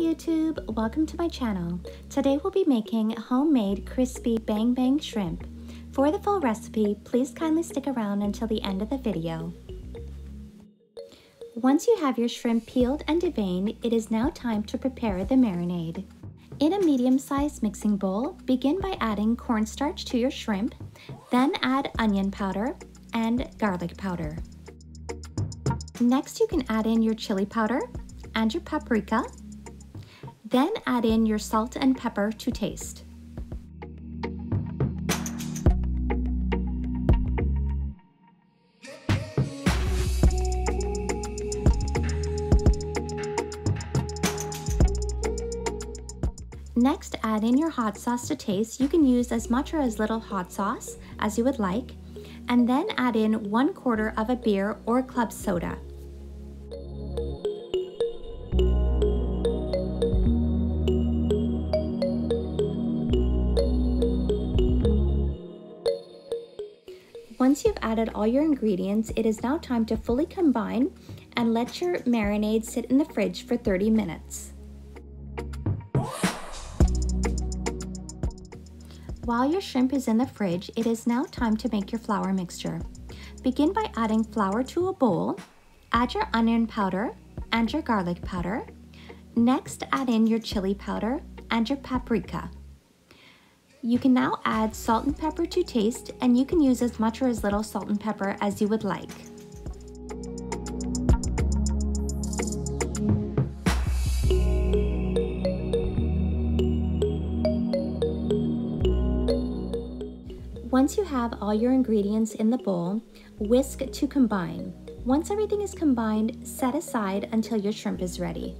YouTube, welcome to my channel. Today we'll be making homemade crispy bang bang shrimp. For the full recipe, please kindly stick around until the end of the video. Once you have your shrimp peeled and deveined, it is now time to prepare the marinade. In a medium-sized mixing bowl, begin by adding cornstarch to your shrimp, then add onion powder and garlic powder. Next, you can add in your chili powder and your paprika. Then add in your salt and pepper to taste. Next, add in your hot sauce to taste. You can use as much or as little hot sauce as you would like. And then add in 1/4 of a beer or club soda. Once you've added all your ingredients, it is now time to fully combine and let your marinade sit in the fridge for 30 minutes. While your shrimp is in the fridge, it is now time to make your flour mixture. Begin by adding flour to a bowl, add your onion powder and your garlic powder. Next, add in your chili powder and your paprika. You can now add salt and pepper to taste, and you can use as much or as little salt and pepper as you would like. Once you have all your ingredients in the bowl, whisk to combine. Once everything is combined, set aside until your shrimp is ready.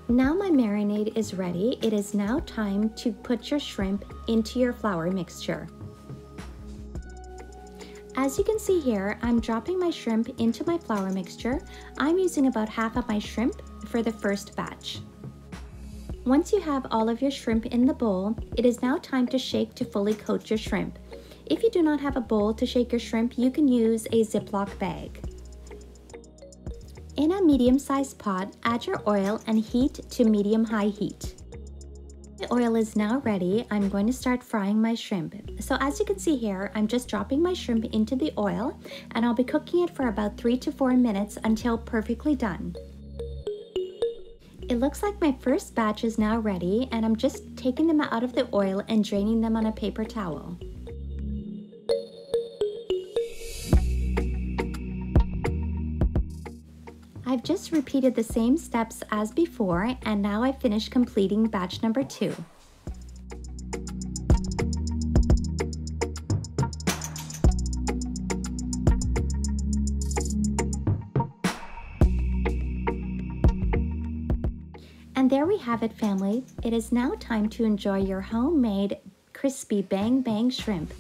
Now my marinade is ready. It is now time to put your shrimp into your flour mixture. As you can see here, I'm dropping my shrimp into my flour mixture. I'm using about half of my shrimp for the first batch. Once you have all of your shrimp in the bowl, it is now time to shake to fully coat your shrimp. If you do not have a bowl to shake your shrimp, you can use a Ziploc bag. In a medium-sized pot, add your oil and heat to medium-high heat. The oil is now ready. I'm going to start frying my shrimp. So as you can see here, I'm just dropping my shrimp into the oil, and I'll be cooking it for about 3 to 4 minutes until perfectly done. It looks like my first batch is now ready, and I'm just taking them out of the oil and draining them on a paper towel. I've just repeated the same steps as before, and now I've finished completing batch number 2. And there we have it, family. It is now time to enjoy your homemade crispy bang bang shrimp.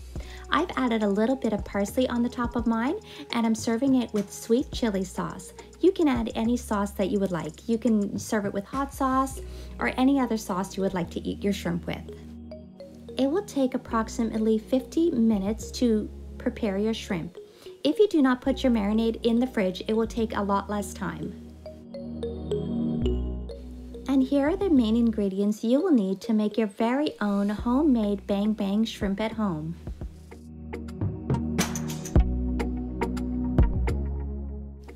I've added a little bit of parsley on the top of mine, and I'm serving it with sweet chili sauce. You can add any sauce that you would like. You can serve it with hot sauce or any other sauce you would like to eat your shrimp with. It will take approximately 50 minutes to prepare your shrimp. If you do not put your marinade in the fridge, it will take a lot less time. And here are the main ingredients you will need to make your very own homemade bang bang shrimp at home.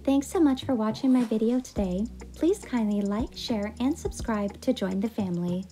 Thanks so much for watching my video today. Please kindly like, share, and subscribe to join the family.